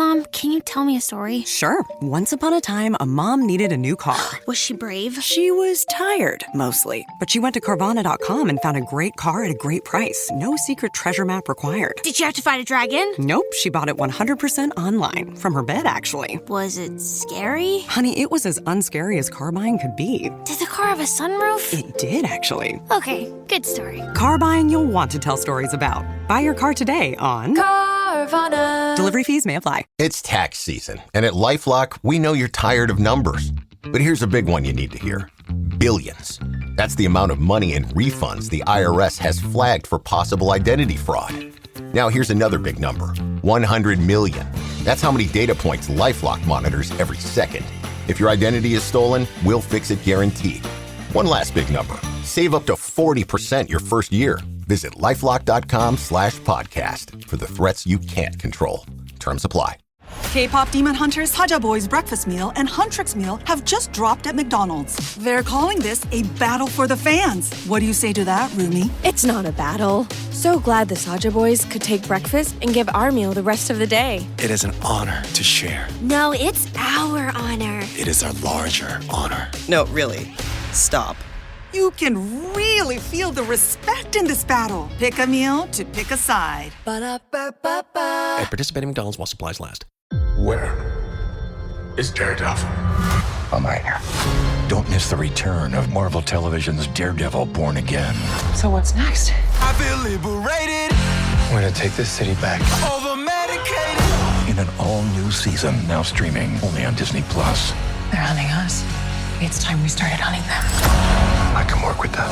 Mom, can you tell me a story? Sure. Once upon a time, a mom needed a new car. Was she brave? She was tired, mostly. But she went to Carvana.com and found a great car at a great price. No secret treasure map required. Did she have to fight a dragon? Nope, she bought it 100% online. From her bed, actually. Was it scary? Honey, it was as unscary as car buying could be. Did the car have a sunroof? It did, actually. Okay, good story. Car buying you'll want to tell stories about. Buy your car today on Carvana. Delivery fees may apply. It's tax season, and at LifeLock, we know you're tired of numbers. But here's a big one you need to hear. Billions. That's the amount of money in refunds the IRS has flagged for possible identity fraud. Now here's another big number. 100 million. That's how many data points LifeLock monitors every second. If your identity is stolen, we'll fix it guaranteed. One last big number. Save up to 40% your first year. Visit lifelock.com/podcast for the threats you can't control. Terms apply. K-pop Demon Hunters Haja Boys Breakfast Meal and Huntrix Meal have just dropped at McDonald's. They're calling this a battle for the fans. What do you say to that, Rumi? It's not a battle. So glad the Saja Boys could take breakfast and give our meal the rest of the day. It is an honor to share. No, it's our honor. It is our larger honor. No, really. Stop. You can really feel the respect in this battle. Pick a meal to pick a side. Ba-da-ba-ba-ba. At participating McDonald's while supplies last. Where is Daredevil? I'm right here. Don't miss the return of Marvel Television's Daredevil Born Again. So what's next? I feel liberated. We're gonna take this city back. Over medicated. In an all-new season, now streaming only on Disney+. They're hunting us. It's time we started hunting them. I can work with that.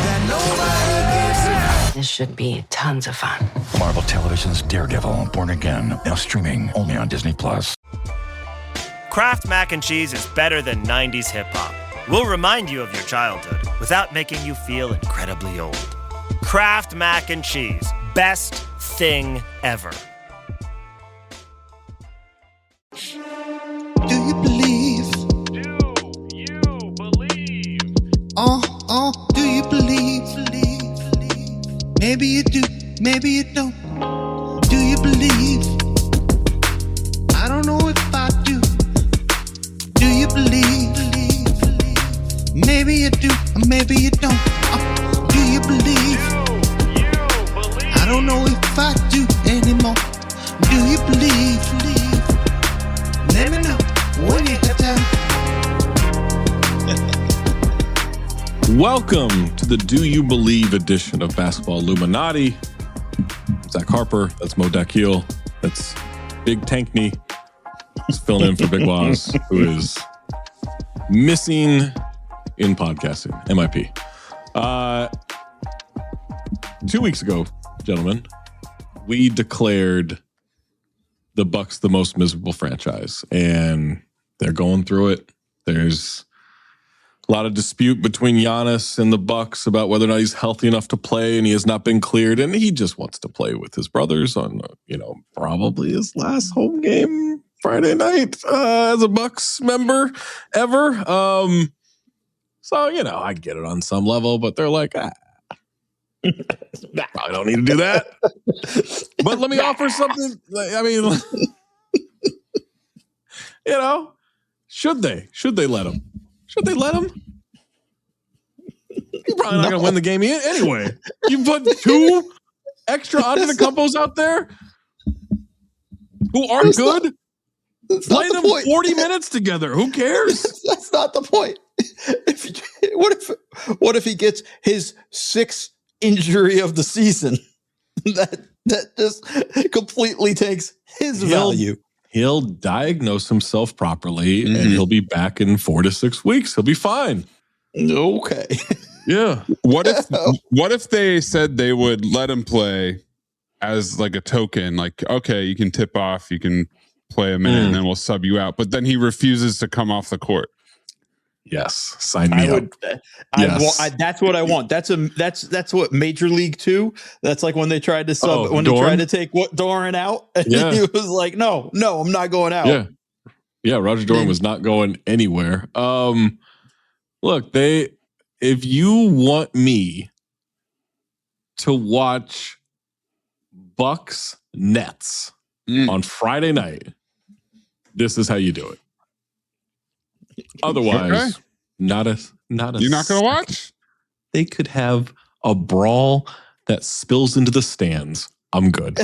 This should be tons of fun. Marvel Television's Daredevil Born Again, now streaming only on Disney+. Kraft Mac and Cheese is better than 90s hip-hop. We'll remind you of your childhood without making you feel incredibly old. Kraft Mac and Cheese. Best thing ever. Do you believe? Do you believe? Do you believe? Maybe you do, maybe you don't. Do you believe? I don't know if I do. Do you believe? Maybe you do, or maybe you don't. Do you believe? I don't know if I do anymore. Do you believe? Let me know when you have time. Welcome to the Do You Believe edition of Basketball Illuminati. Zach Harper, that's Mo Dakhil, that's Big Tankney. He's filling in for Big Waz, who is missing in podcasting, MIP. 2 weeks ago, gentlemen, we declared the Bucks the most miserable franchise, and they're going through it. There's a lot of dispute between Giannis and the Bucks about whether or not he's healthy enough to play, and he has not been cleared, and he just wants to play with his brothers on, probably his last home game Friday night as a Bucks member ever. So, I get it on some level, but they're like, probably don't need to do that. But let me offer something. Should they let him? Should they let him? You're probably not going to win the game anyway. You put two extra Antetokounmpos out there who aren't good. Play them 40 minutes together. Who cares? That's not the point. What if he gets his sixth injury of the season? That just completely takes his value. He'll diagnose himself properly, and he'll be back in 4 to 6 weeks. He'll be fine. Okay. Yeah. What if they said they would let him play as like a token? Like, okay, you can tip off, you can play a minute, and then we'll sub you out. But then he refuses to come off the court. Yes, sign me up. That's what I want. That's what Major League 2. That's like when they tried to sub they tried to take Doran out. And he was like, no, I'm not going out. Yeah. Roger Doran was not going anywhere. Look, if you want me to watch Bucks Nets on Friday night, This is how you do it. Otherwise, not a. You're not going to watch? They could have a brawl that spills into the stands. I'm good.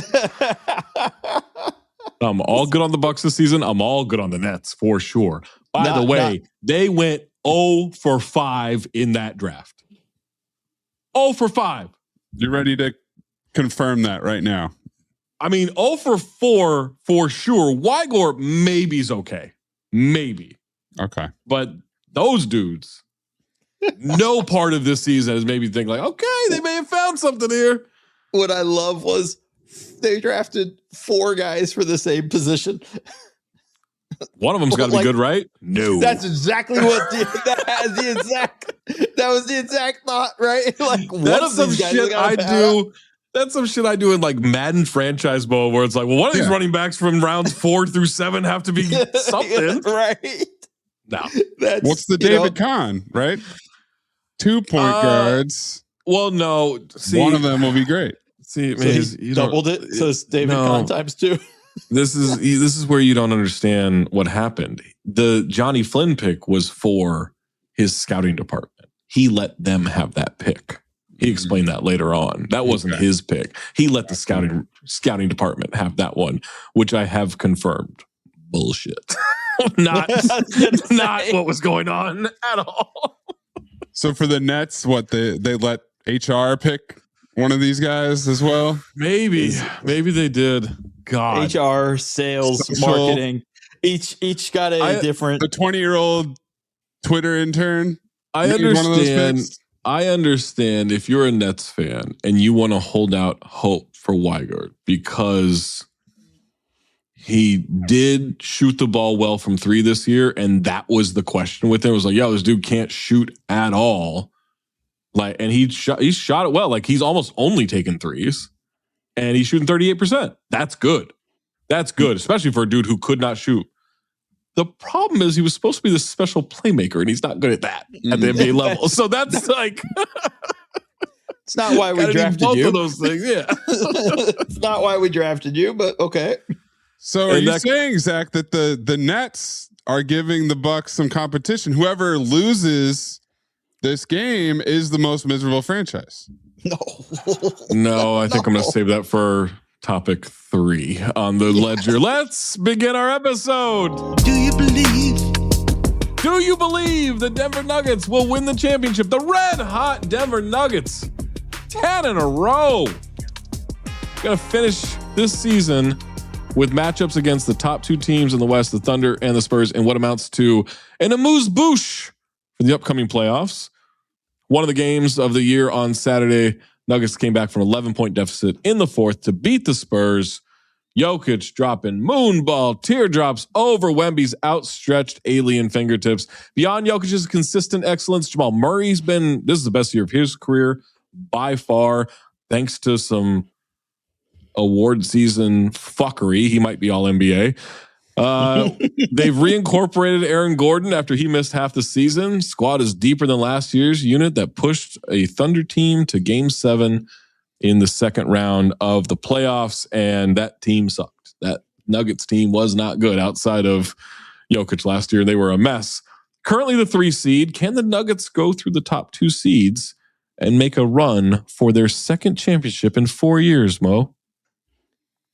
I'm all good on the Bucks this season. I'm all good on the Nets for sure. By the way, they went 0 for 5 in that draft. 0 for 5. You're ready to confirm that right now? I mean, 0 for 4 for sure. Weigort maybe's okay. Maybe. Okay. But those dudes, no part of this season has made me think like, okay, they may have found something here. What I love was they drafted 4 guys for the same position. One of them's got to be good, right? No. That's exactly what that was the exact thought, right? Like one of these guys shit I do. That's some shit I do in like Madden franchise mode where it's like, well, one of these running backs from rounds 4 through 7 have to be something. Right. No. What's the David Kahn, right? 2 point guards. Well, no. See, one of them will be great. See, so he doubled it. So it's David Kahn times 2. This is where you don't understand what happened. The Johnny Flynn pick was for his scouting department. He let them have that pick. He explained that later on. That wasn't his pick. He let the scouting department have that one, which I have confirmed. Bullshit. not what was going on at all. So for the Nets, what they let HR pick one of these guys as well? Maybe they did. God. HR, sales, marketing. Each got a different. The 20-year-old Twitter intern. I understand if you're a Nets fan and you want to hold out hope for Weigort because he did shoot the ball well from 3 this year, and that was the question with him. It was like, yo, this dude can't shoot at all. Like, and he shot it well. Like, he's almost only taken 3s, and he's shooting 38%. That's good. That's good, especially for a dude who could not shoot. The problem is he was supposed to be this special playmaker, and he's not good at that at the NBA level. So that's like... It's not why we drafted both you. Of those things, yeah. It's not why we drafted you, but okay. So are you saying, Zach, that the Nets are giving the Bucks some competition? Whoever loses this game is the most miserable franchise. No, I think I'm going to save that for topic 3 on the ledger. Let's begin our episode. Do you believe the Denver Nuggets will win the championship? The red hot Denver Nuggets, 10 in a row. Going to finish this season with matchups against the top 2 teams in the West, the Thunder and the Spurs, in what amounts to an amuse-bouche for the upcoming playoffs. One of the games of the year on Saturday, Nuggets came back from 11-point deficit in the 4th to beat the Spurs. Jokic dropping moonball teardrops over Wemby's outstretched alien fingertips. Beyond Jokic's consistent excellence, Jamal Murray's this is the best year of his career by far, thanks to some award season fuckery. He might be all NBA. They've reincorporated Aaron Gordon after he missed half the season. Squad is deeper than last year's unit that pushed a Thunder team to Game 7 in the second round of the playoffs, and that team sucked. That Nuggets team was not good outside of Jokic last year. They were a mess. Currently the 3 seed. Can the Nuggets go through the top 2 seeds and make a run for their second championship in 4 years, Mo?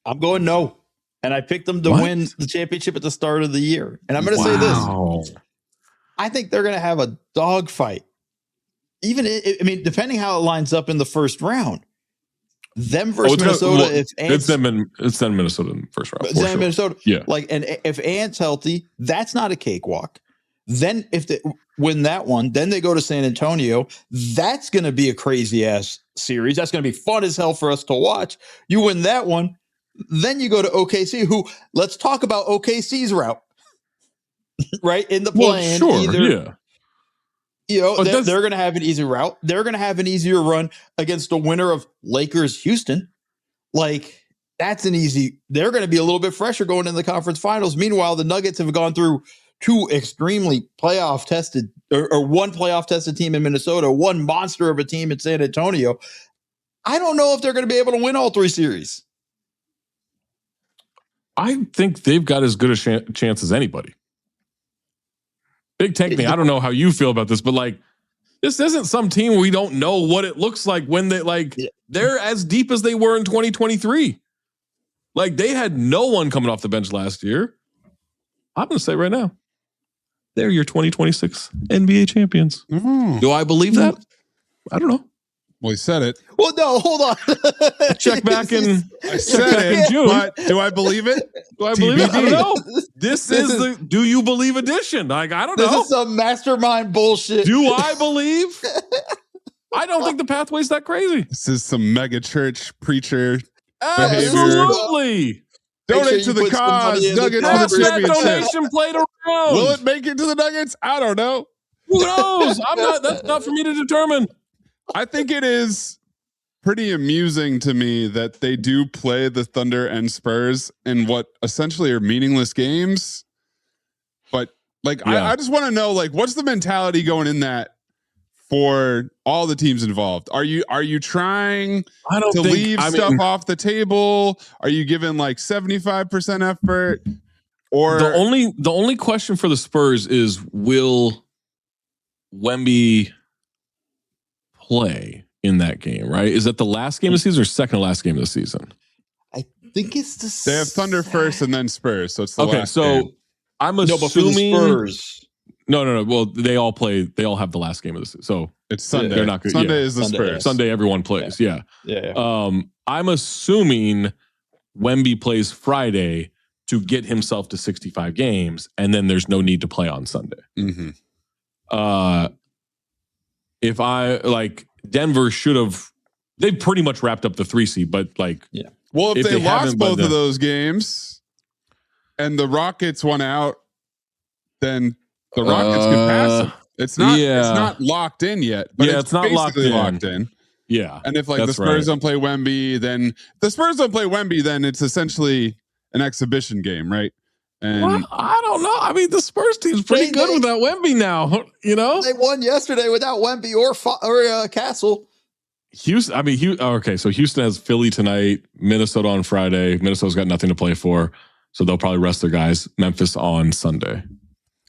I'm going no. And I picked them to win the championship at the start of the year. And I'm going to say this. I think they're going to have a dogfight. Depending how it lines up in the first round. Them versus Minnesota. It's them Minnesota in the first round. It's them Minnesota. Yeah. And if Ant's healthy, that's not a cakewalk. Then if they win that one, then they go to San Antonio. That's going to be a crazy ass series. That's going to be fun as hell for us to watch. You win that one. Then you go to OKC, who, let's talk about OKC's route, right? In the play-in. They're going to have an easy route. They're going to have an easier run against the winner of Lakers-Houston. Like, that's an easy. They're going to be a little bit fresher going into the conference finals. Meanwhile, the Nuggets have gone through 2 extremely playoff-tested, or 1 playoff-tested team in Minnesota, 1 monster of a team in San Antonio. I don't know if they're going to be able to win all 3 series. I think they've got as good a chance as anybody. Big Tank me. I don't know how you feel about this, but like, this isn't some team we don't know what it looks like when they're as deep as they were in 2023. Like, they had no one coming off the bench last year. I'm going to say right now, they're your 2026 NBA champions. Do I believe that? I don't know. Well, he said it. Well, no, hold on. Check back in. I said it in June. But do I believe it? Do I believe it? I don't know. This is the do you believe edition. Like, I don't know. This is some mastermind bullshit. Do I believe? I don't think the pathway's that crazy. This is some mega church preacher behavior. Absolutely. Donate to the cause. Nuggets Has for the that championship. donation played around? Will it make it to the Nuggets? I don't know. Who knows? That's not for me to determine. I think it is pretty amusing to me that they do play the Thunder and Spurs in what essentially are meaningless games. But like, I just want to know, like, what's the mentality going in that for all the teams involved? Are you trying to leave stuff off the table? Are you giving like 75% effort? Or the only question for the Spurs is, will Wemby play in that game, right? Is that the last game of the season or second to last game of the season? I think it's the They have Thunder first and then Spurs, so it's the last game. I'm assuming but for the Spurs. No. Well, they all have the last game of the season. So it's Sunday. They're not good. Sunday is the Spurs. Sunday everyone plays. Yeah. I'm assuming Wemby plays Friday to get himself to 65 games, and then there's no need to play on Sunday. If Denver should have, they pretty much wrapped up the 3 seed, but well, if they lost both of those games and the Rockets won out, then the Rockets could pass them. It's not locked in yet, but it's not locked in. Yeah. And if the Spurs don't play Wemby, then it's essentially an exhibition game, right? And I don't know. I mean, the Spurs team's pretty good without Wemby now. You know, they won yesterday without Wemby or Castle. Houston. Okay, so Houston has Philly tonight, Minnesota on Friday. Minnesota's got nothing to play for, so they'll probably rest their guys. Memphis on Sunday.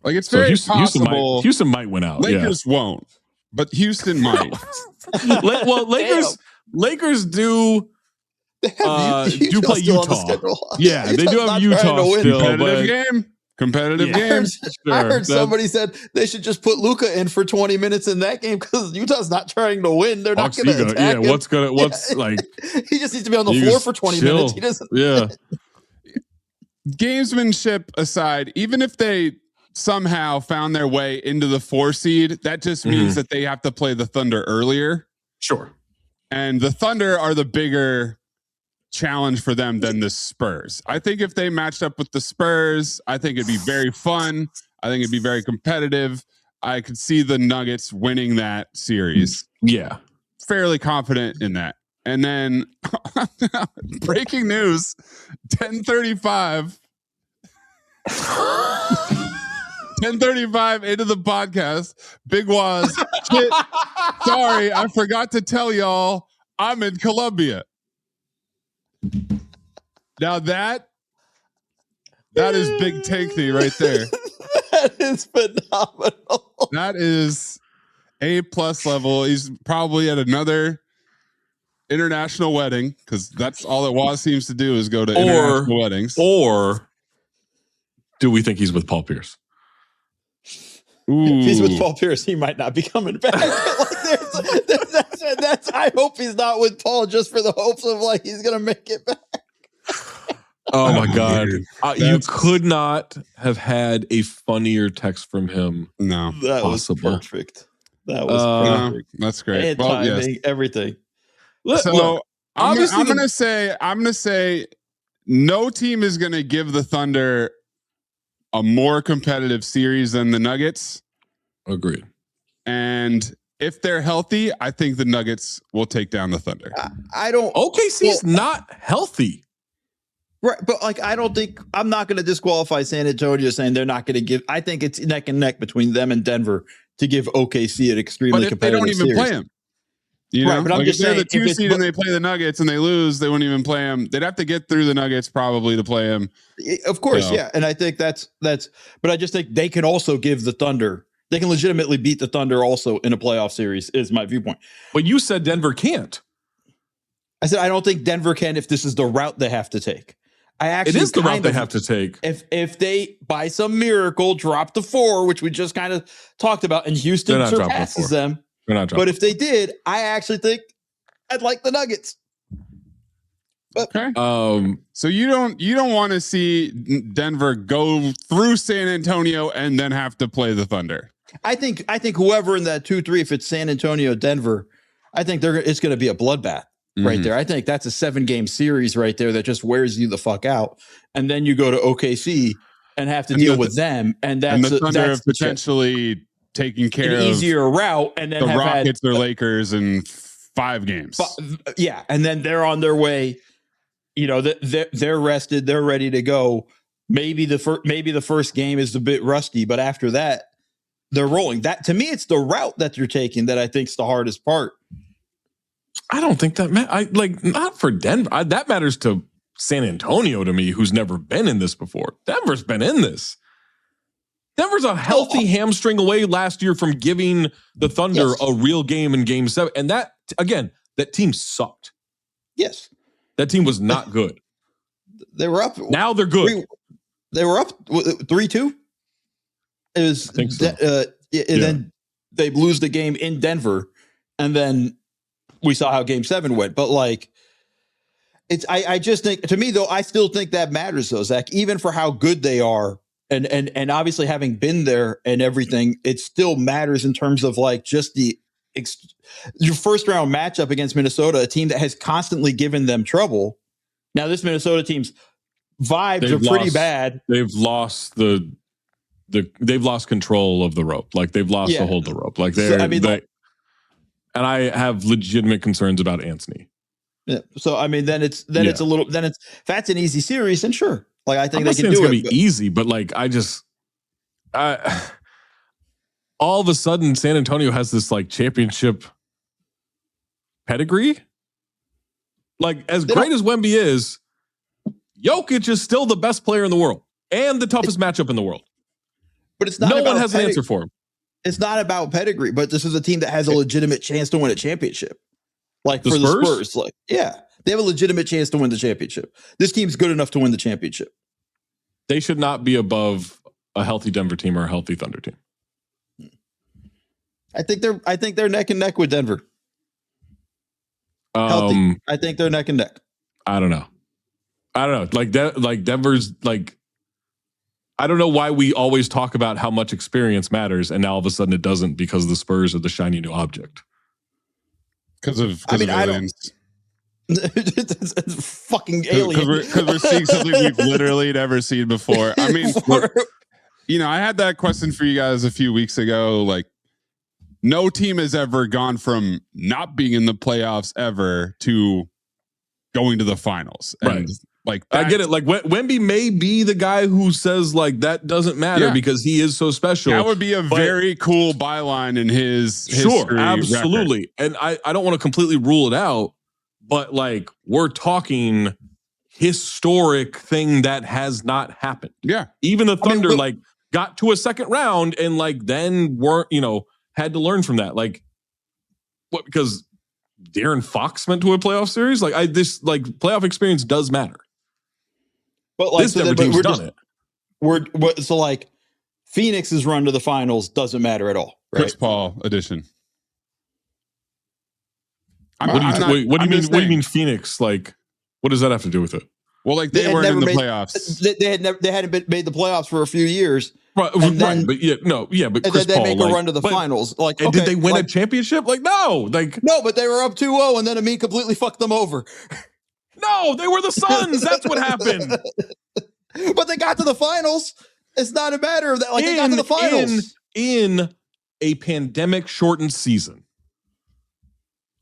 Like, it's very possible. Houston might win out. Lakers won't, but Houston might. Well, Lakers do. Do play Utah. Yeah, they do have Utah still. Competitive game. I heard somebody said they should just put Luka in for 20 minutes in that game because Utah's not trying to win. They're not going to attack him. He just needs to be on the floor for 20 minutes. He doesn't. Yeah. Gamesmanship aside, even if they somehow found their way into the 4 seed, that just means that they have to play the Thunder earlier. Sure. And the Thunder are the bigger challenge for them than the Spurs. I think if they matched up with the Spurs, I think it'd be very fun. I think it'd be very competitive. I could see the Nuggets winning that series. Yeah. Fairly confident in that. And then breaking news, 10:35 into the podcast. Big Waz, sorry, I forgot to tell y'all I'm in Colombia. Now that is big Tanky right there. That is phenomenal. That is A+ level. He's probably at another international wedding because that's all that Waz seems to do is go to international weddings. Or do we think he's with Paul Pierce? Ooh. If he's with Paul Pierce, he might not be coming back. I hope he's not with Paul just for the hopes of he's going to make it back. Oh my God. You could not have had a funnier text from him. No. That possible. was perfect. That was perfect. That's great. And timing, everything. So I'm going to say no team is going to give the Thunder a more competitive series than the Nuggets. Agreed. And if they're healthy, I think the Nuggets will take down the Thunder. OKC's not healthy. Right, but I don't think I'm not going to disqualify San Antonio saying they're not going to give. I think it's neck and neck between them and Denver to give OKC an extremely competitive series. But if they don't even play him, You know, Right, but I'm like just if they're saying, the 2 if it's- seed and they play the Nuggets and they lose, they wouldn't even play them. They'd have to get through the Nuggets probably to play them. Of course, So. yeah. And I think that's, but I just think they can also give the Thunder, they can legitimately beat the Thunder also in a playoff series, is my viewpoint. But you said Denver can't. I said, I don't think Denver can if this is the route they have to take. It is the route they have to take. If they, by some miracle, drop the 4, which we just kind of talked about, and Houston surpasses them. They're not dropping. But if they did, I actually think I'd like the Nuggets. But, okay. So you don't want to see Denver go through San Antonio and then have to play the Thunder. I think whoever in that 2-3, if it's San Antonio, Denver, I think it's going to be a bloodbath right there. I think that's a 7-game series right there that just wears you the fuck out, and then you go to OKC and have to deal with them, and that's the Thunder that's have potentially taking care an of easier route, and then the have Rockets or Lakers in 5 games. Yeah, and then they're on their way. You know, they're rested, they're ready to go. Maybe the first game is a bit rusty, but after that, they're rolling. That, to me, it's the route that you're taking that I think is the hardest part. I don't think that not for Denver. That matters to San Antonio, to me, who's never been in this before. Denver's been in this. Denver's a healthy hamstring away last year from giving the Thunder a real game in Game 7. And that, again, that team sucked. Yes. That team was not good. They were up. Now they're good. They were up 3-2. It was, I think so. And then they lose the game in Denver. And then we saw how Game 7 went. But like, I just think, to me though, I still think that matters though, Zach, even for how good they are. And obviously having been there and everything, it still matters in terms of like just your first round matchup against Minnesota, a team that has constantly given them trouble. Now this Minnesota team's vibes are pretty bad. They've lost they've lost control of the rope. Like they've lost the hold of the rope. Like and I have legitimate concerns about Anthony. Yeah. So I mean, it's if that's an easy series, then sure. Like I think they can do it's it. Gonna be easy, but like all of a sudden San Antonio has this like championship pedigree. Like as great as Wemby is, Jokic is still the best player in the world and the toughest matchup in the world. But it's not. No one has an answer for him. It's not about pedigree, but this is a team that has a legitimate chance to win a championship. Like for the Spurs, like they have a legitimate chance to win the championship. This team's good enough to win the championship. They should not be above a healthy Denver team or a healthy Thunder team. I think they're neck and neck with Denver. Healthy. I think they're neck and neck. I don't know. Like Denver's like. I don't know why we always talk about how much experience matters, and now all of a sudden it doesn't because the Spurs are the shiny new object. Because of aliens. It's fucking alien. Because we're seeing something we've literally never seen before. I mean, I had that question for you guys a few weeks ago. Like, no team has ever gone from not being in the playoffs ever to going to the finals. And right. Like I get it. Like Wemby may be the guy who says like that doesn't matter because he is so special. That would be a very cool byline in his history absolutely. Record. And I don't want to completely rule it out, but like we're talking historic thing that has not happened. Yeah. Even the Thunder got to a second round and like then weren't, had to learn from that. Like what, because De'Aaron Fox went to a playoff series. Like this playoff experience does matter. But like this Denver team's done it. So like Phoenix's run to the finals doesn't matter at all. Right? Chris Paul edition. What do you mean Phoenix? Like, what does that have to do with it? Well, like they weren't in the playoffs. They hadn't made the playoffs for a few years. But Chris Paul, they make a run to the finals. Like, and did they win a championship? Like, no, but they were up 2-0 and then Amin completely fucked them over. No, they were the Suns. That's what happened. But they got to the finals. It's not a matter of that. Like they got to the finals in a pandemic shortened season.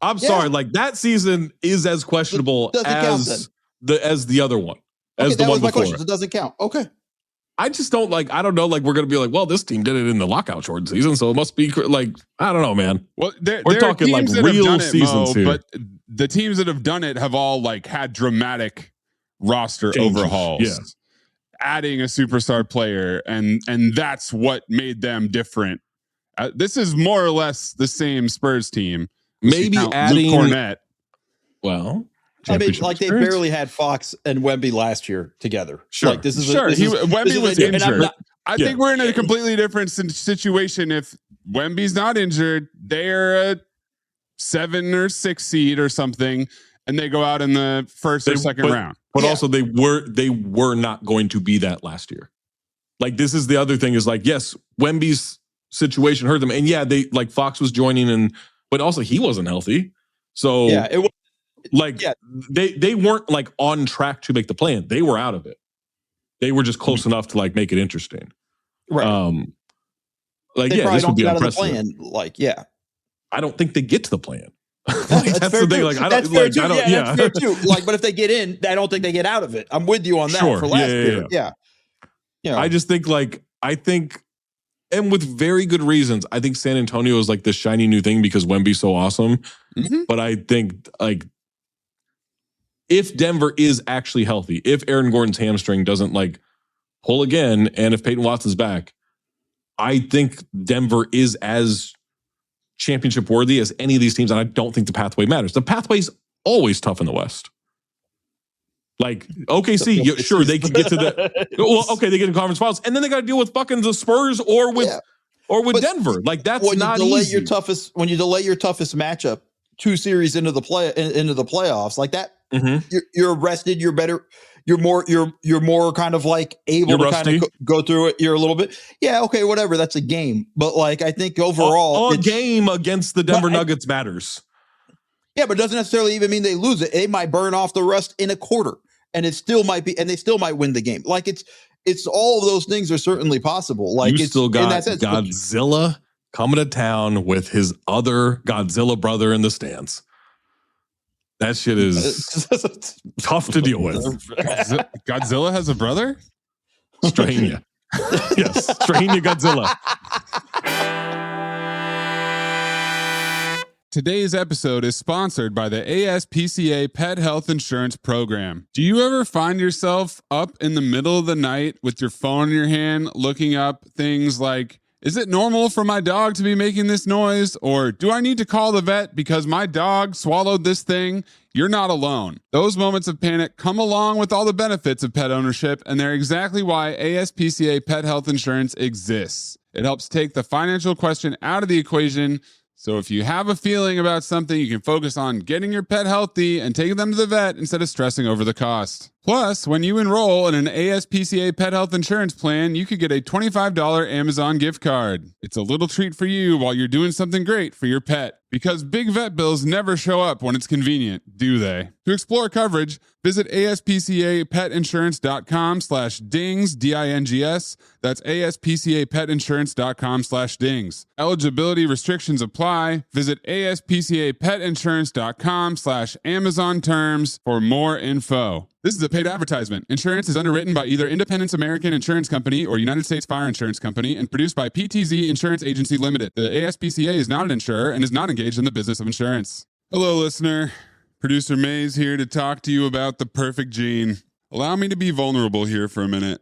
I'm sorry, like that season is as questionable as the other one. As the one before. It doesn't count. Okay. I just don't like, I don't know, like we're going to be like, well, this team did it in the lockout short season, so it must be like, I don't know, man. Well, we're talking like real seasons here. But the teams that have done it have all like had dramatic roster Changes. overhauls, adding a superstar player, and that's what made them different. This is more or less the same Spurs team. Maybe adding Luke Cornett. Well, I mean, like they barely had Fox and Wemby last year together. Sure, like this is Wemby was injured. I think we're in a Yeah. completely different situation. If Wemby's not injured, they're a 7 or 6 seed or something, and they go out in the first or second round. But also they were not going to be that last year. Like this is the other thing is like, yes, Wemby's situation hurt them. And yeah, they like Fox was joining but also he wasn't healthy. So Yeah, it was like they weren't like on track to make the plan. They were out of it. They were just close enough to like make it interesting. Right. Like they yeah, this would be out of the unprecedented. plan. Like, yeah. I don't think they get to the plan. That's the fair thing. too. Like I That's don't fair like too. I don't That's fair too. Like, but if they get in, I don't think they get out of it. I'm with you on that Sure. for last Yeah, year. yeah. Yeah. I just think and with very good reasons, I think San Antonio is like the shiny new thing because Wemby's so awesome. Mm-hmm. But I think like if Denver is actually healthy, if Aaron Gordon's hamstring doesn't like pull again, and if Peyton Watson's back, I think Denver is as championship worthy as any of these teams. And I don't think the pathway matters. The pathway's always tough in the West. Like OKC, sure, they could get to the well, okay, they get in conference finals, and then they got to deal with fucking the Spurs or with Denver. Like that's when not you delay easy. when you delay your toughest matchup 2 series into the playoffs like that, you're rested, you're better, you're more kind of like able to kind of go through it. You're a little bit, okay, whatever. That's a game, but like I think overall, a game against the Denver Nuggets matters. Yeah, but it doesn't necessarily even mean they lose it. They might burn off the rust in a quarter, and it still might be, and they still might win the game. Like it's all of those things are certainly possible. Like You it's still got in that sense, Godzilla coming to town with his other Godzilla brother in the stands. That shit is tough to deal with. Godzilla has a brother? Strainia. Yes, Strainia Godzilla. Today's episode is sponsored by the ASPCA Pet Health Insurance Program. Do you ever find yourself up in the middle of the night with your phone in your hand looking up things like, is it normal for my dog to be making this noise? Or do I need to call the vet because my dog swallowed this thing? You're not alone. Those moments of panic come along with all the benefits of pet ownership, and they're exactly why ASPCA Pet Health Insurance exists. It helps take the financial question out of the equation. So if you have a feeling about something, you can focus on getting your pet healthy and taking them to the vet instead of stressing over the cost. Plus, when you enroll in an ASPCA pet health insurance plan, you could get a $25 Amazon gift card. It's a little treat for you while you're doing something great for your pet. Because big vet bills never show up when it's convenient, do they? To explore coverage, visit aspcapetinsurance.com/dings, D-I-N-G-S. That's aspcapetinsurance.com/dings. Eligibility restrictions apply. Visit aspcapetinsurance.com/Amazon terms for more info. This is a paid advertisement. Insurance is underwritten by either Independence American Insurance Company or United States Fire Insurance Company and produced by PTZ Insurance Agency Limited. The ASPCA is not an insurer and is not engaged in the business of insurance. Hello, listener. Producer Mayes here to talk to you about the perfect gene. Allow me to be vulnerable here for a minute.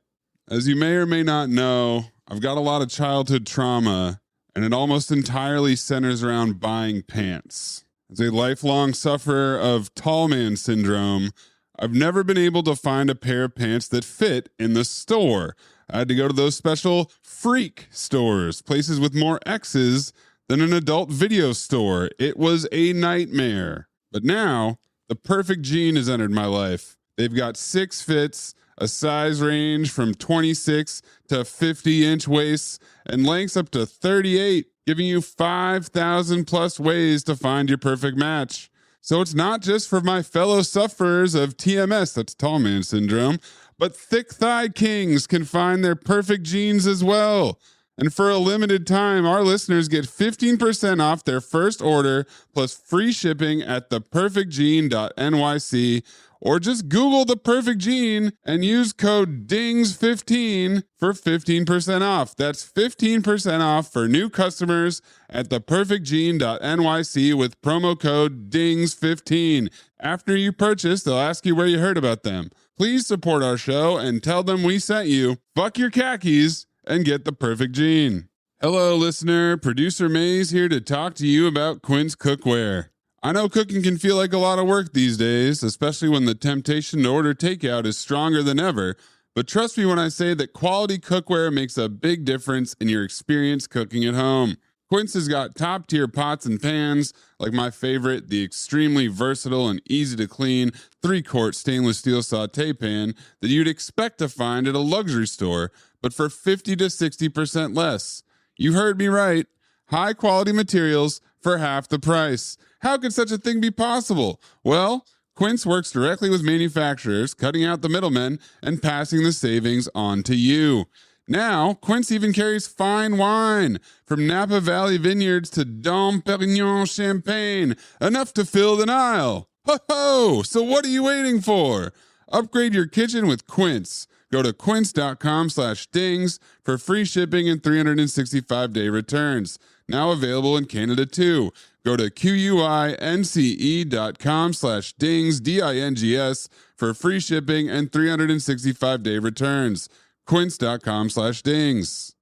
As you may or may not know, I've got a lot of childhood trauma, and it almost entirely centers around buying pants. As a lifelong sufferer of tall man syndrome, I've never been able to find a pair of pants that fit in the store. I had to go to those special freak stores, places with more X's than an adult video store. It was a nightmare. But now, the perfect gene has entered my life. They've got 6 fits, a size range from 26 to 50-inch waists, and lengths up to 38, giving you 5,000 plus ways to find your perfect match. So it's not just for my fellow sufferers of TMS, that's tall man syndrome, but thick thigh kings can find their perfect jeans as well. And for a limited time, our listeners get 15% off their first order plus free shipping at theperfectgene.nyc Or just Google The Perfect Gene and use code DINGS15 for 15% off. That's 15% off for new customers at theperfectgene.nyc with promo code DINGS15. After you purchase, they'll ask you where you heard about them. Please support our show and tell them we sent you. Fuck your khakis and get The Perfect Gene. Hello, listener. Producer Mays here to talk to you about Quince Cookware. I know cooking can feel like a lot of work these days, especially when the temptation to order takeout is stronger than ever. But trust me when I say that quality cookware makes a big difference in your experience cooking at home. Quince has got top-tier pots and pans, like my favorite, the extremely versatile and easy-to-clean 3-quart stainless steel sauté pan that you'd expect to find at a luxury store, but for 50 to 60% less. You heard me right. High-quality materials for half the price. How could such a thing be possible? Well, Quince works directly with manufacturers, cutting out the middlemen and passing the savings on to you. Now, Quince even carries fine wine, from Napa Valley Vineyards to Dom Perignon Champagne, enough to fill the Nile. Ho-ho! So what are you waiting for? Upgrade your kitchen with Quince. Go to quince.com/dings for free shipping and 365-day returns. Now available in Canada too. Go to QUINCE.com/dings, DINGS, for free shipping and 365-day returns. Quince.com/dings.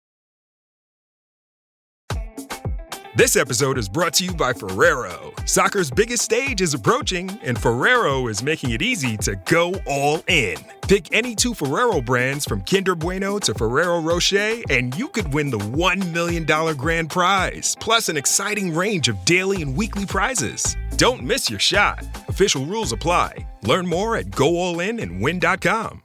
This episode is brought to you by Ferrero. Soccer's biggest stage is approaching, and Ferrero is making it easy to go all in. Pick any 2 Ferrero brands from Kinder Bueno to Ferrero Rocher, and you could win the $1 million grand prize, plus an exciting range of daily and weekly prizes. Don't miss your shot. Official rules apply. Learn more at goallinandwin.com.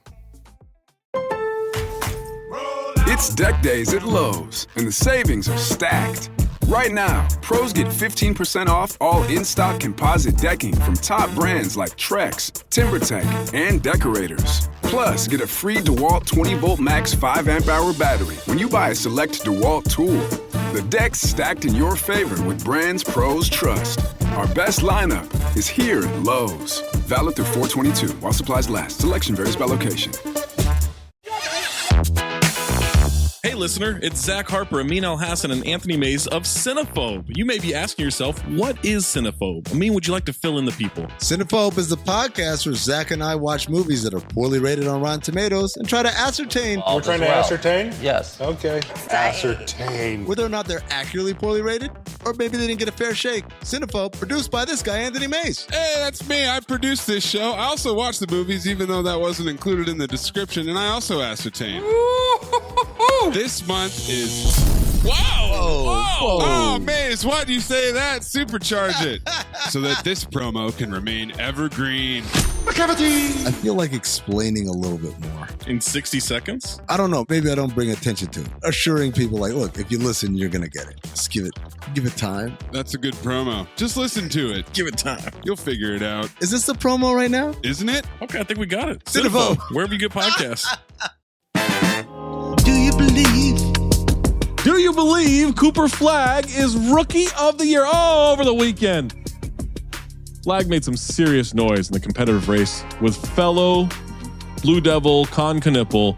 It's Deck Days at Lowe's, and the savings are stacked. Right now, pros get 15% off all in-stock composite decking from top brands like Trex, TimberTech, and Decorators. Plus, get a free DeWalt 20-volt max 5-amp-hour battery when you buy a select DeWalt tool. The deck's stacked in your favor with brands pros trust. Our best lineup is here at Lowe's. Valid through 4/22 while supplies last. Selection varies by location. Hey listener, it's Zach Harper, Amin Al-Hassan, and Anthony Mayes of Cinephobe. You may be asking yourself, what is Cinephobe? Amin, would you like to fill in the people? Cinephobe is the podcast where Zach and I watch movies that are poorly rated on Rotten Tomatoes and try to ascertain. We're trying to ascertain? Yes. Okay. Ascertain. Whether or not they're accurately poorly rated, or maybe they didn't get a fair shake. Cinephobe, produced by this guy, Anthony Mayes. Hey, that's me. I produced this show. I also watch the movies, even though that wasn't included in the description, and I also ascertain. This month is... Wow! Whoa. Oh, Maze, why'd you say that? Supercharge it so that this promo can remain evergreen. I feel like explaining a little bit more. In 60 seconds? I don't know. Maybe I don't bring attention to it. Assuring people like, look, if you listen, you're going to get it. Just give it time. That's a good promo. Just listen to it. Give it time. You'll figure it out. Is this the promo right now? Isn't it? Okay, I think we got it. Cinephobe. Wherever you get podcasts. Do you believe? Do you believe Cooper Flagg is Rookie of the Year over the weekend? Flagg made some serious noise in the competitive race with fellow Blue Devil Con Knipple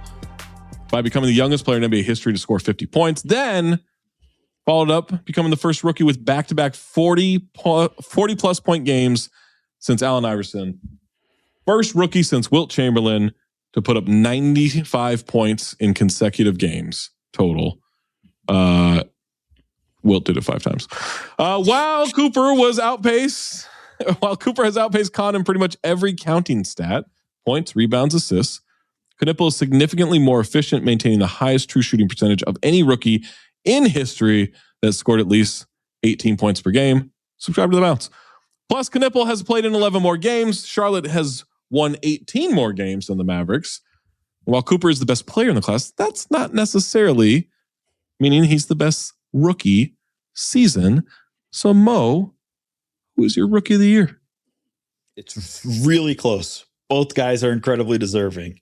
by becoming the youngest player in NBA history to score 50 points. Then followed up becoming the first rookie with back-to-back 40-plus point games since Allen Iverson. First rookie since Wilt Chamberlain to put up 95 points in consecutive games total. Wilt did it 5 times. While Cooper has outpaced Con in pretty much every counting stat, points, rebounds, assists, Knipple is significantly more efficient, maintaining the highest true shooting percentage of any rookie in history that scored at least 18 points per game. Subscribe to the Bounce. Plus, Knipple has played in 11 more games. Charlotte has won 18 more games than the Mavericks. While Cooper is the best player in the class, that's not necessarily meaning he's the best rookie season. So, Mo, who is your Rookie of the Year? It's really close. Both guys are incredibly deserving.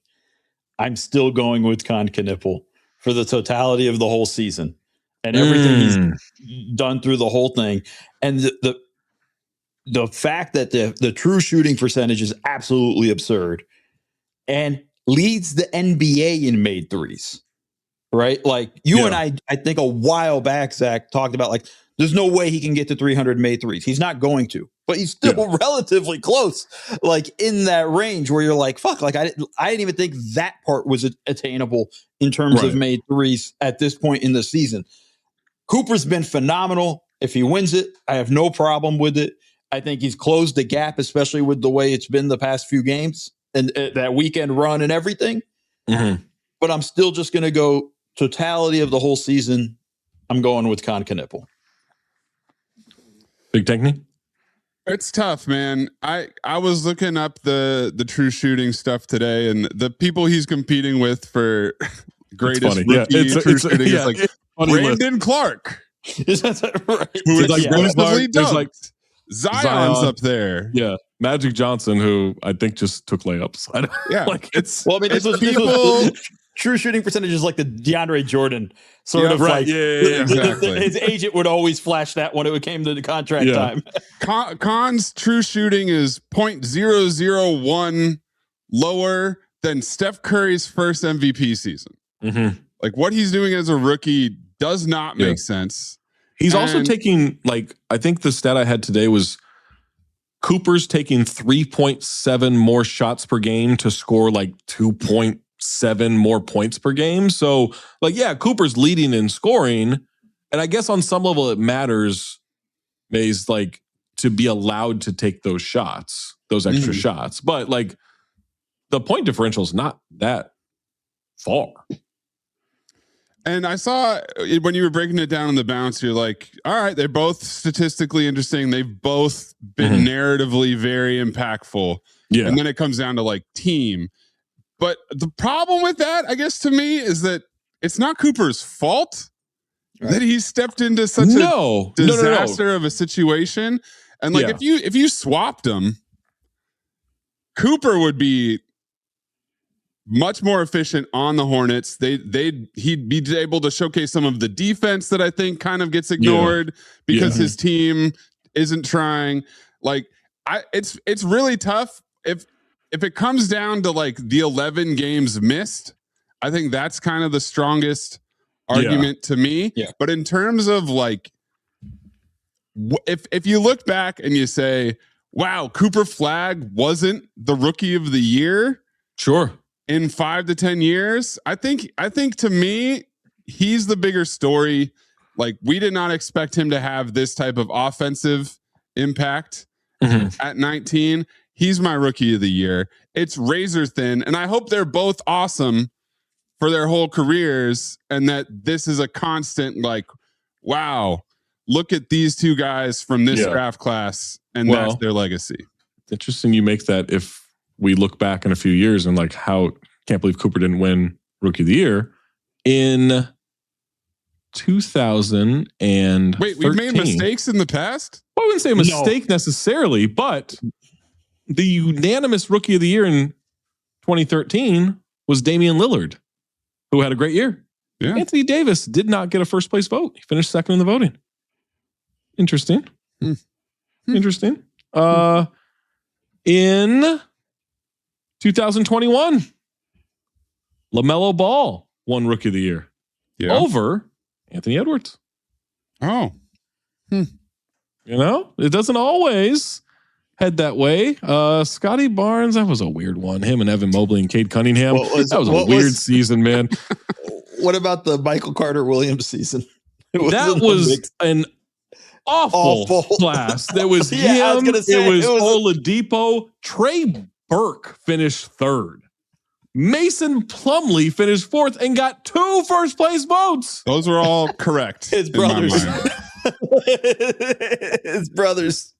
I'm still going with Con Knipple for the totality of the whole season and everything he's done through the whole thing. And the the fact that the true shooting percentage is absolutely absurd and leads the NBA in made threes, right? Like you and I think a while back, Zach talked about like, there's no way he can get to 300 made threes. He's not going to, but he's still relatively close, like in that range where you're like, fuck, like I didn't even think that part was attainable in terms of made threes at this point in the season. Cooper's been phenomenal. If he wins it, I have no problem with it. I think he's closed the gap, especially with the way it's been the past few games and that weekend run and everything. Mm-hmm. But I'm still just going to go totality of the whole season. I'm going with Knipple. Big technique. It's tough, man. I was looking up the true shooting stuff today, and the people he's competing with for greatest rookie true shooting is like Brandon Clark. Is that right? Who is like relatively there's like Zion's up there. Yeah. Magic Johnson, who I think just took layups. Like it's this was true shooting percentage is like the DeAndre Jordan sort of like exactly. His agent would always flash that when it came to the contract time. Khan's true shooting is 0.001 lower than Steph Curry's first MVP season. Mm-hmm. Like what he's doing as a rookie does not make sense. He's also taking, like, I think the stat I had today was Cooper's taking 3.7 more shots per game to score like 2.7 more points per game. So, like, yeah, Cooper's leading in scoring. And I guess on some level it matters, Mays, like, to be allowed to take those shots, those extra shots. But, like, the point differential is not that far. And I saw when you were breaking it down on the bounce, you're like, all right, they're both statistically interesting. They've both been narratively very impactful. Yeah. And then it comes down to like team. But the problem with that, I guess, to me, is that it's not Cooper's fault that he stepped into such a disaster of a situation. And like if you swapped him, Cooper would be much more efficient on the Hornets. He'd be able to showcase some of the defense that I think kind of gets ignored because his team isn't trying. Like it's really tough. If it comes down to like the 11 games missed, I think that's kind of the strongest argument to me. Yeah. But in terms of like, if you look back and you say, wow, Cooper Flagg wasn't the rookie of the year. Sure. In 5 to 10 years, I think to me, he's the bigger story. Like we did not expect him to have this type of offensive impact at 19. He's my rookie of the year. It's razor thin. And I hope they're both awesome for their whole careers. And that this is a constant like, wow, look at these two guys from this draft class. And that's their legacy. It's interesting you make that if we look back in a few years and like how can't believe Cooper didn't win Rookie of the Year in 2013. Wait, we've made mistakes in the past? Well, I wouldn't say a mistake necessarily, but the unanimous Rookie of the Year in 2013 was Damian Lillard, who had a great year. Yeah. Anthony Davis did not get a first place vote. He finished second in the voting. Interesting. Interesting. In 2021, LaMelo Ball won Rookie of the Year over Anthony Edwards. Oh. You know, it doesn't always head that way. Scotty Barnes, that was a weird one. Him and Evan Mobley and Cade Cunningham. That was a weird season, man. What about the Michael Carter Williams season? That was an awful class. There was him. I was gonna say, it was Oladipo. Trey Burke finished third. Mason Plumlee finished fourth and got 2 first place votes. Those were all correct. His brothers. His brothers.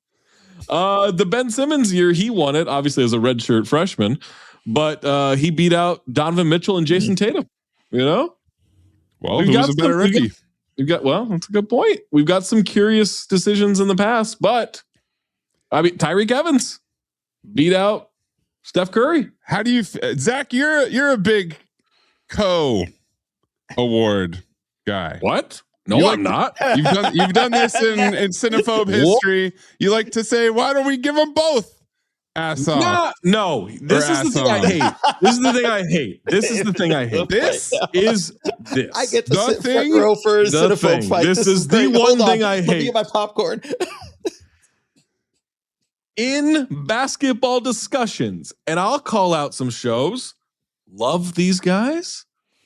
The Ben Simmons year, he won it, obviously as a redshirt freshman, but he beat out Donovan Mitchell and Jason Tatum. You know? Well, who was a better rookie? That's a good point. We've got some curious decisions in the past, but I mean, Tyreek Evans beat out Steph Curry. How do you, Zach? You're a big award guy. What? No, I'm not. You've done this in cinephobe history. You like to say, why don't we give them both? Ass off. No, this is the thing I hate. This is the thing I hate. This is the thing I hate. This is this. I get to sit front row for a cinephobe fight. This is the one thing I hate. Let me get my popcorn. In basketball discussions, and I'll call out some shows. Love these guys.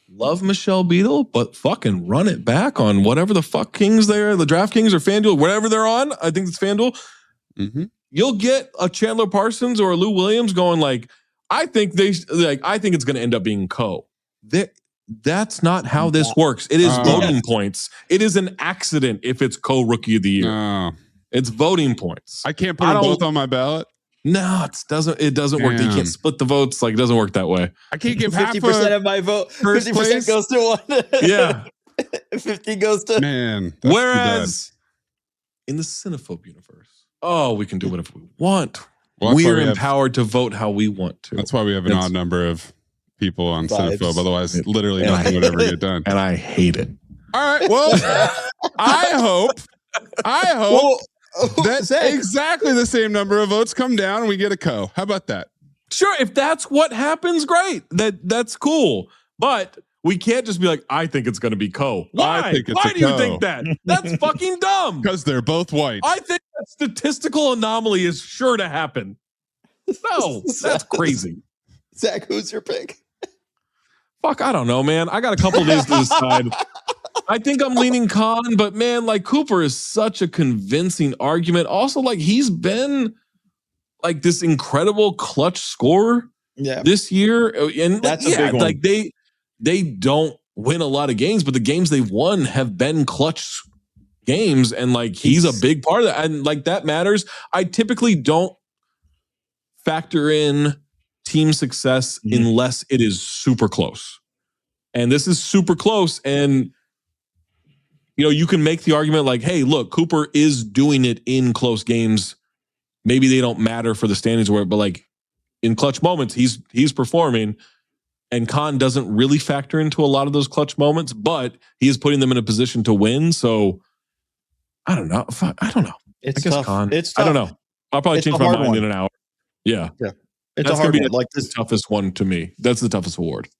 Love Michelle Beadle, but fucking run it back on whatever the fuck Kings they're, the DraftKings or FanDuel, whatever they're on. I think it's FanDuel. Mm-hmm. You'll get a Chandler Parsons or a Lou Williams going like, I think it's going to end up being co. That's not how this works. It is voting points. It is an accident if it's co Rookie of the Year. No. It's voting points. I can't put them both on my ballot. No, it doesn't work. You can't split the votes. Like, it doesn't work that way. I can't give 50% of my vote. 50% goes to one. Yeah. 50 goes to man. Whereas in the Cinephobe universe, we can do whatever we want. Well, we're empowered to vote how we want to. That's why we have an odd number of people on Cinephobe. Otherwise, literally nothing would ever get done. And I hate it. All right. Well, I hope that exactly the same number of votes come down and we get a co. How about that? Sure. If that's what happens, great. That's cool. But we can't just be like, I think it's going to be co. Why? Why do you think that? That's fucking dumb. Because they're both white. I think that statistical anomaly is sure to happen. No, that's crazy. Zach, who's your pick? Fuck, I don't know, man. I got a couple days to decide. I think I'm leaning Con, but man, like Cooper is such a convincing argument. Also, like he's been like this incredible clutch scorer this year. And that's a big one. Like they don't win a lot of games, but the games they've won have been clutch games. And like he's a big part of that. And like that matters. I typically don't factor in team success unless it is super close. And this is super close. And you can make the argument like, hey, look, Cooper is doing it in close games. Maybe they don't matter for the standings or but like in clutch moments, he's performing. And Khan doesn't really factor into a lot of those clutch moments, but he is putting them in a position to win. So I don't know. I don't know. It's I guess tough. Khan. It's tough. I don't know. I'll probably change my mind in an hour. Yeah. It's a hard one. Like the toughest one to me. That's the toughest award.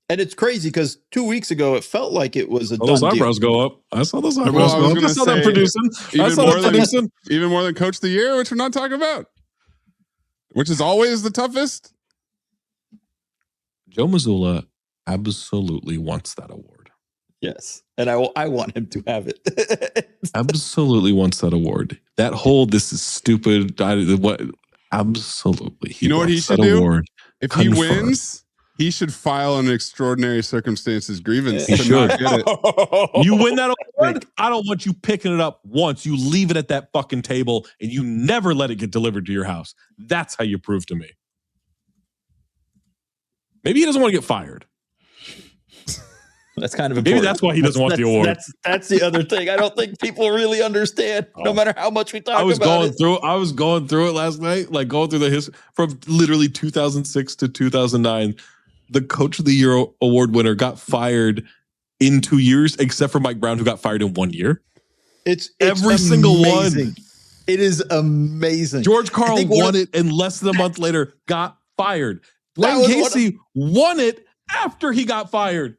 And it's crazy because 2 weeks ago, it felt like it was a done those deal. eyebrows go up. I saw those eyebrows go up. I saw them producing. Even more than Coach of the Year, which we're not talking about. Which is always the toughest. Joe Mazzulla absolutely wants that award. Yes. And I want him to have it. Absolutely wants that award. That whole, this is stupid. Absolutely. You know what he should do? If he wins, he should file an extraordinary circumstances grievance. He should. Not get it. You win that award, I don't want you picking it up once. You leave it at that fucking table and you never let it get delivered to your house. That's how you prove to me. Maybe he doesn't want to get fired. That's kind of important. Maybe that's why he doesn't want the award. That's the other thing. I don't think people really understand, no matter how much we talk about it. I was going through it last night, like going through the history from literally 2006 to 2009. The Coach of the Year award winner got fired in 2 years, except for Mike Brown, who got fired in 1 year. It's every amazing. single one. It is amazing. George Karl won it, and less than a month later got fired. Dwayne Casey won it after he got fired.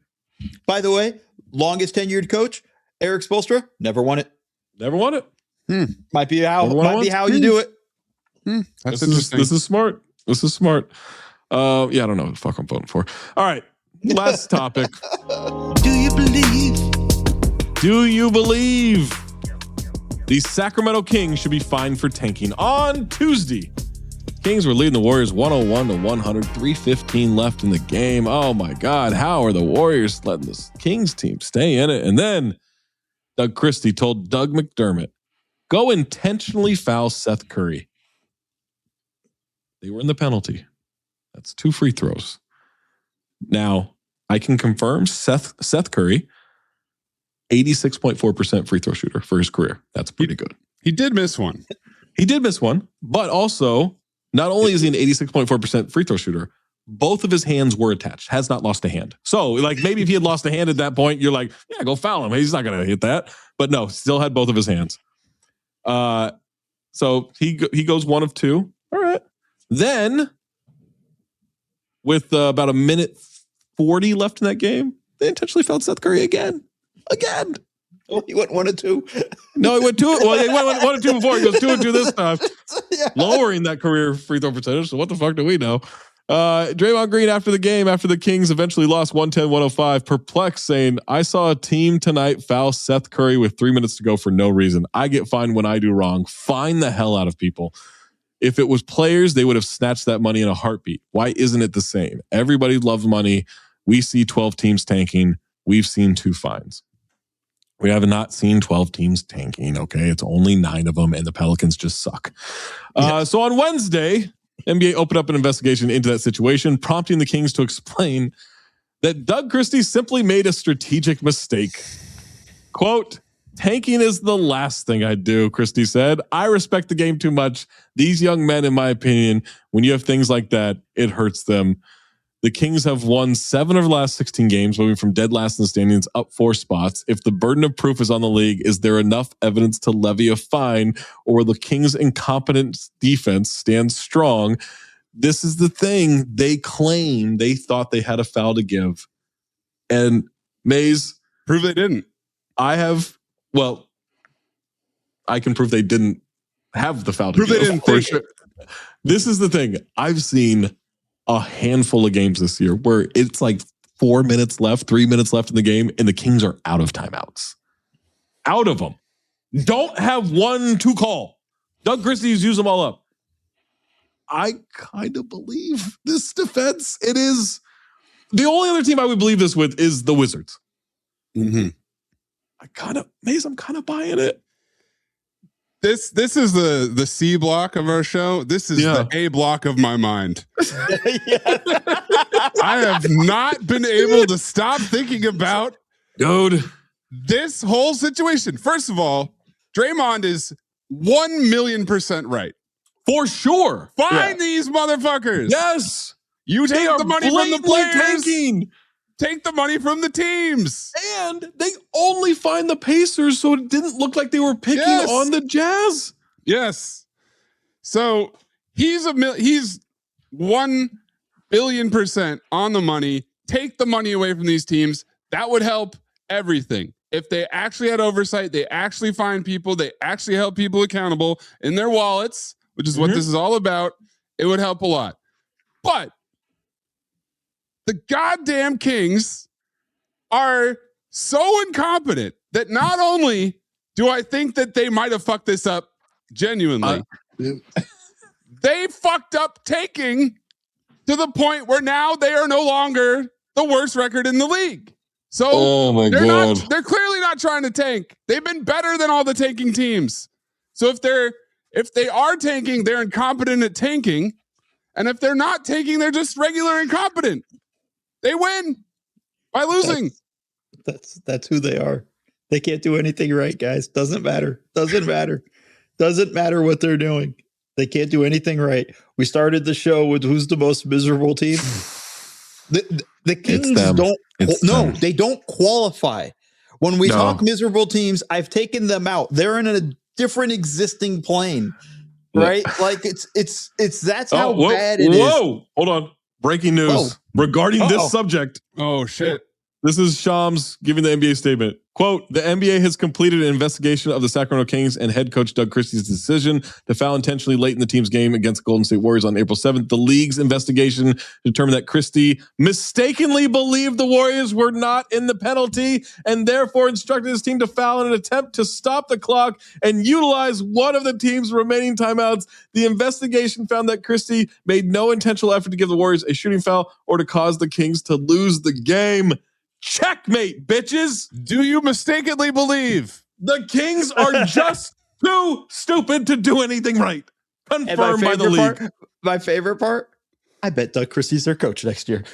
By the way, longest tenured coach, Eric Spoelstra, never won it. Never won it. Might be how you do it. That's interesting. This is smart. This is smart. I don't know what the fuck I'm voting for. All right. Last topic. Do you believe? Do you believe the Sacramento Kings should be fined for tanking? On Tuesday, Kings were leading the Warriors 101-100, 3:15 left in the game. Oh my God, how are the Warriors letting this Kings team stay in it? And then Doug Christie told Doug McDermott, go intentionally foul Seth Curry. They were in the penalty. That's 2 free throws. Now, I can confirm Seth Curry, 86.4% free throw shooter for his career. That's pretty good. He did miss one. He did miss one, but also, not only is he an 86.4% free throw shooter, both of his hands were attached, has not lost a hand. So, like, maybe if he had lost a hand at that point, you're like, yeah, go foul him. He's not going to hit that. But no, still had both of his hands. So he goes 1 of 2. All right. Then, with about a minute 40 left in that game, they intentionally fouled Seth Curry again. Oh, he went 1 of 2. No, he went 2. Well, he went 1 of 2 before. He goes 2 of 2 this time, lowering that career free throw percentage. So what the fuck do we know? Draymond Green after the game, after the Kings eventually lost 110-105, perplexed, saying, I saw a team tonight foul Seth Curry with 3 minutes to go for no reason. I get fined when I do wrong. Fine the hell out of people. If it was players, they would have snatched that money in a heartbeat. Why isn't it the same? Everybody loves money. We see 12 teams tanking. We've seen 2 fines. We have not seen 12 teams tanking, okay? It's only 9 of them, and the Pelicans just suck. So on Wednesday, NBA opened up an investigation into that situation, prompting the Kings to explain that Doug Christie simply made a strategic mistake. Quote, tanking is the last thing I'd do, Christie said. I respect the game too much. These young men, in my opinion, when you have things like that, it hurts them. The Kings have won 7 of the last 16 games, moving from dead last in the standings up 4 spots. If the burden of proof is on the league, is there enough evidence to levy a fine, or will the Kings' incompetent defense stand strong? This is the thing. They claim they thought they had a foul to give. And Mays, prove they didn't. I can prove they didn't have the foul to prove give. They didn't for sure. This is the thing. I've seen a handful of games this year where it's like 4 minutes left, 3 minutes left in the game, and the Kings are out of timeouts. Out of them. Don't have 1 to call. Doug Christie's used them all up. I kind of believe this defense. It is the only other team I would believe this with is the Wizards. Mm-hmm. I'm kind of buying it. This is the C block of our show. This is the A block of my mind. I have not been able to stop thinking about this whole situation. First of all, Draymond is 1,000,000% right. For sure. Find these motherfuckers. Yes. You take the money from the players. Tanking. Take the money from the teams. And they only find the Pacers, so it didn't look like they were picking on the Jazz. Yes. So he's 1,000,000,000% on the money. Take the money away from these teams. That would help everything. If they actually had oversight, they actually find people, they actually held people accountable in their wallets, which is what this is all about, it would help a lot. But the goddamn Kings are so incompetent that not only do I think that they might have fucked this up genuinely, they fucked up taking to the point where now they are no longer the worst record in the league. So they're clearly not trying to tank. They've been better than all the tanking teams. So if they are tanking, they're incompetent at tanking. And if they're not tanking, they're just regular incompetent. They win by losing. That's who they are. They can't do anything right, guys. Doesn't matter. Doesn't matter what they're doing. They can't do anything right. We started the show with who's the most miserable team. The Kings they don't qualify. When we talk miserable teams, I've taken them out. They're in a different existing plane, right? Like it's that's how bad it is. Whoa, hold on. Breaking news regarding this subject. Oh, shit. This is Shams giving the NBA statement. Quote, the NBA has completed an investigation of the Sacramento Kings and head coach Doug Christie's decision to foul intentionally late in the team's game against Golden State Warriors on April 7th. The league's investigation determined that Christie mistakenly believed the Warriors were not in the penalty and therefore instructed his team to foul in an attempt to stop the clock and utilize one of the team's remaining timeouts. The investigation found that Christie made no intentional effort to give the Warriors a shooting foul or to cause the Kings to lose the game. Checkmate, bitches. Do you mistakenly believe the Kings are just too stupid to do anything right? Confirmed by the league. My favorite part, I bet Doug Christie's their coach next year.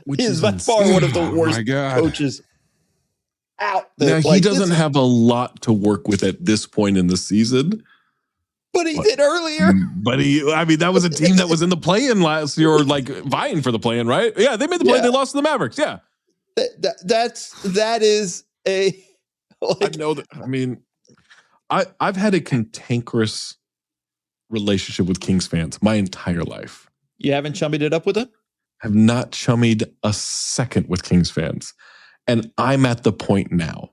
He is by far one of the worst coaches out there. Now, he doesn't have a lot to work with at this point in the season. But he did earlier. But that was a team that was in the play-in last year, or like vying for the play-in, right? Yeah, they made the play. Yeah. They lost to the Mavericks. Yeah, that is a. I know that. I mean, I've had a cantankerous relationship with Kings fans my entire life. You haven't chummied it up with them? Have not chummied a second with Kings fans, and I'm at the point now.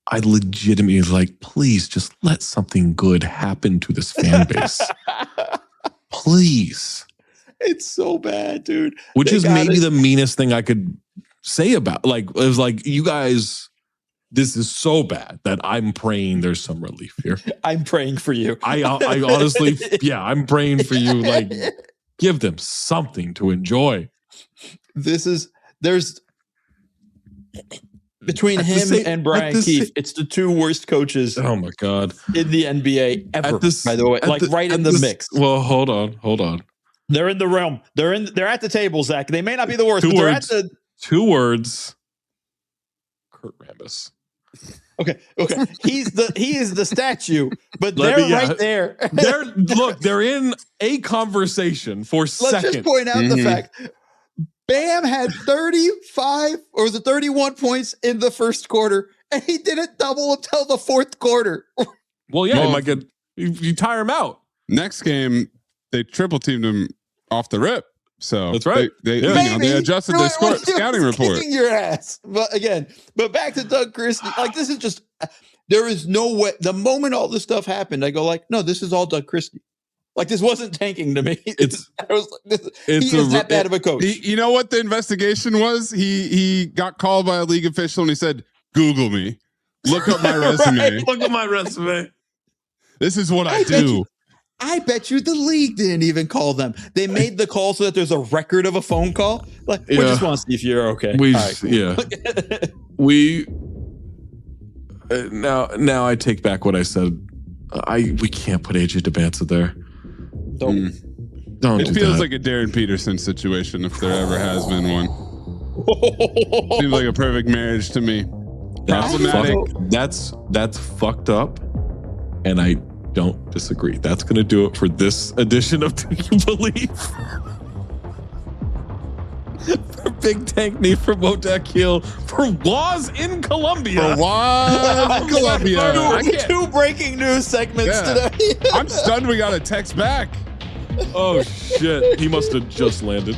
I legitimately like, please just let something good happen to this fan base. Please. It's so bad, dude. Which is maybe the meanest thing I could say about, like, it was like, you guys, this is so bad that I'm praying there's some relief here. I'm praying for you. I honestly, yeah, I'm praying for you. Like, give them something to enjoy. There's between him and Brian Keefe, it's the two worst coaches. Oh my God. In the NBA ever, by the way, like right in the mix. Well, hold on. They're in the realm. They're at the table, Zach. They may not be the worst, but they're at the 2 words. Kurt Rambis. Okay. He is the statue, but they're right there. They're in a conversation for seconds. Let's just point out the fact. Bam had 35 or was it 31 points in the first quarter, and he didn't double until the fourth quarter. Well, yeah, he might get you tire him out. Next game, they triple teamed him off the rip. So that's right. They adjusted their scouting report. Kicking your ass. But back to Doug Christie. Like, this is just, there is no way. The moment all this stuff happened, I go like, no, this is all Doug Christie. Like, this wasn't tanking to me. He is that bad of a coach. You know what the investigation was? He got called by a league official and he said, Google me. Look up my resume. Right, look at my resume. This is what I do. I bet you the league didn't even call them. They made the call so that there's a record of a phone call. Like, we just want to see if you're okay. Now I take back what I said. We can't put AJ DeBanza there. Don't. It feels like a Darren Peterson situation if there ever has been one. Seems like a perfect marriage to me. That's fucked up, and I don't disagree. That's going to do it for this edition of Do You Believe? For Big Tank Knee, for Dakhil, for Waz in Colombia. Two breaking news segments today. I'm stunned we got a text back. Oh, shit. He must have just landed.